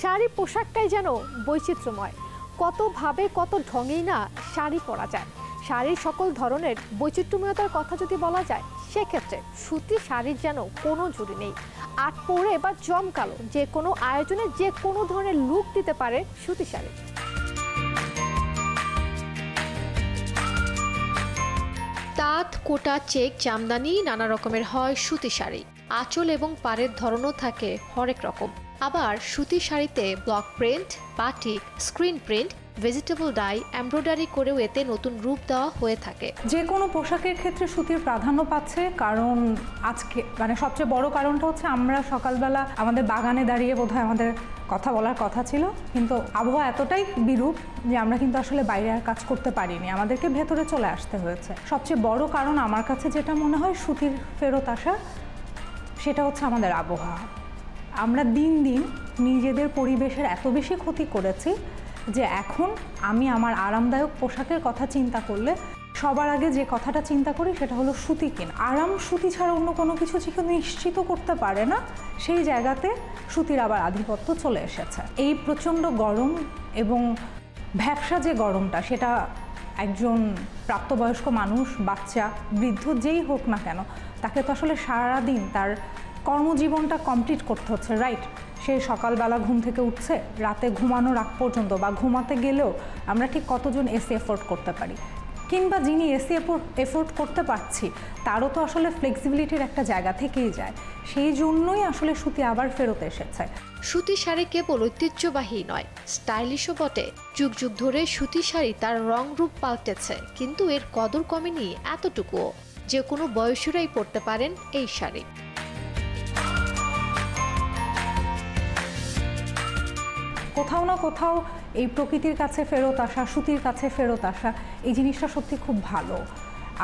শাড়ি পোশাকটাই যেন বৈচিত্র্যময়, কতভাবে কত ঢঙেই না শাড়ি পরা যায়। শাড়ির সকল ধরনের বৈচিত্র্যময়তার কথা যদি বলা যায়, সেক্ষেত্রে সুতি শাড়ির যেন কোনো জুড়ি নেই। আট পরে বা জমকালো যে কোনো আয়োজনে যে কোনো ধরনের লুক দিতে পারে সুতি শাড়ি। তাঁত, কোটা, চেক, জামদানি নানা রকমের হয় সুতি শাড়ি। আঁচল এবং পাড়ের ধরনও থাকে হরেক রকম। আবার সুতি শাড়িতে block print, batik, screen print, vegetable die, embroidery করেও এতে নতুন রূপ দেওয়া হয়ে থাকে। যে কোনো পোশাকের ক্ষেত্রে সুতির প্রাধান্য পাচ্ছে, কারণ আজকে সবচেয়ে বড় কারণটা হচ্ছে আমরা সকালবেলা আমাদের বাগানে দাঁড়িয়ে বোধহয় আমাদের কথা বলার কথা ছিল, কিন্তু আবহাওয়া এতটাই বিরূপ যে আমরা কিন্তু আসলে বাইরে আর কাজ করতে পারিনি, আমাদেরকে ভেতরে চলে আসতে হয়েছে। সবচেয়ে বড় কারণ আমার কাছে যেটা মনে হয় সুতির ফেরত আসা, সেটা হচ্ছে আমাদের আবহাওয়া। আমরা দিন দিন নিজেদের পরিবেশের এত বেশি ক্ষতি করেছি যে এখন আমি আমার আরামদায়ক পোশাকের কথা চিন্তা করলে সবার আগে যে কথাটা চিন্তা করি সেটা হলো সুতি কিনা। আরাম সুতি ছাড়া অন্য কোনো কিছু নিশ্চিত করতে পারে না, সেই জায়গাতে সুতির আবার আধিপত্য চলে এসেছে। এই প্রচণ্ড গরম এবং ভ্যাপসা যে গরমটা, সেটা একজন প্রাপ্তবয়স্ক মানুষ, বাচ্চা, বৃদ্ধ যেই হোক না কেন, তাকে তো আসলে সারাদিন তার কর্মজীবনটা কমপ্লিট করতে হচ্ছে, রাইট? সে সকালবেলা ঘুম থেকে উঠছে, রাতে ঘুমানোর আগ পর্যন্ত বা ঘুমাতে গেলেও আমরা ঠিক কতজন এসি এফোর্ড করতে পারি, কিংবা যিনি এসি এফোর্ড করতে পারছি তারও তো আসলে ফ্লেক্সিবিলিটির একটা জায়গা থেকেই যায়। সেই জন্যই আসলে সুতি আবার ফেরত এসেছে। সুতি শাড়ি কেবল ঐতিহ্যবাহী নয়, স্টাইলিশও বটে। যুগ যুগ ধরে সুতি শাড়ি তার রং রূপ পাল্টেছে, কিন্তু এর কদর কমেনি এতটুকুও। যে কোনো বয়সীরাই পরতে পারেন এই শাড়ি। কোথাও না কোথাও এই প্রকৃতির কাছে ফেরত আসা, সুতির কাছে ফেরত আসা, এই জিনিসটা সত্যি খুব ভালো।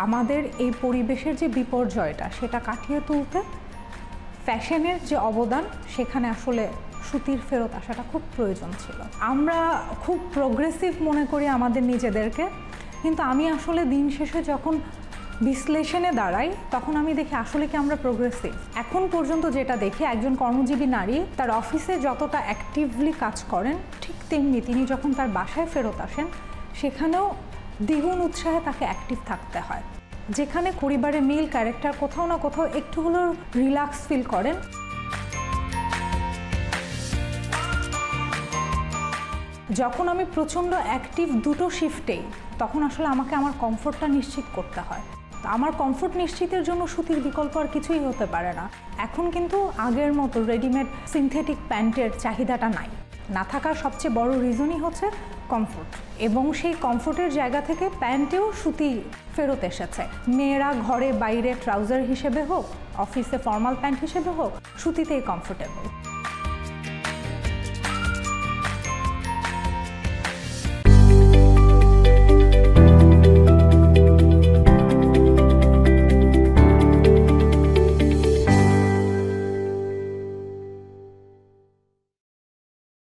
আমাদের এই পরিবেশের যে বিপর্যয়টা, সেটা কাটিয়ে তুলতে ফ্যাশনের যে অবদান, সেখানে আসলে সুতির ফেরত আসাটা খুব প্রয়োজন ছিল। আমরা খুব প্রোগ্রেসিভ মনে করি আমাদের নিজেদেরকে, কিন্তু আমি আসলে দিন শেষে যখন বিশ্লেষণে দাঁড়াই তখন আমি দেখি আসলে কি আমরা প্রোগ্রেসিভ। এখন পর্যন্ত যেটা দেখি, একজন কর্মজীবী নারী তার অফিসে যতটা অ্যাক্টিভলি কাজ করেন, ঠিক তেমনি তিনি যখন তার বাসায় ফেরত আসেন সেখানেও দ্বিগুণ উৎসাহে তাকে অ্যাক্টিভ থাকতে হয়। যেখানে পরিবারে মেল ক্যারেক্টার কোথাও না কোথাও একটু হলেও রিল্যাক্স ফিল করেন। যখন আমি প্রচণ্ড অ্যাক্টিভ দুটো শিফটেই, তখন আসলে আমাকে আমার কমফোর্টটা নিশ্চিত করতে হয়। আমার কমফোর্ট নিশ্চিতের জন্য সুতির বিকল্প আর কিছুই হতে পারে না। এখন কিন্তু আগের মতো রেডিমেড সিনথেটিক প্যান্টের চাহিদাটা নাই। না থাকার সবচেয়ে বড় রিজনই হচ্ছে কমফোর্ট, এবং সেই কমফোর্টের জায়গা থেকে প্যান্টেও সুতি ফেরত এসেছে। মেয়েরা ঘরে বাইরে ট্রাউজার হিসেবে হোক, অফিসে ফর্মাল প্যান্ট হিসেবে হোক, সুতিতেই কমফোর্টেবল।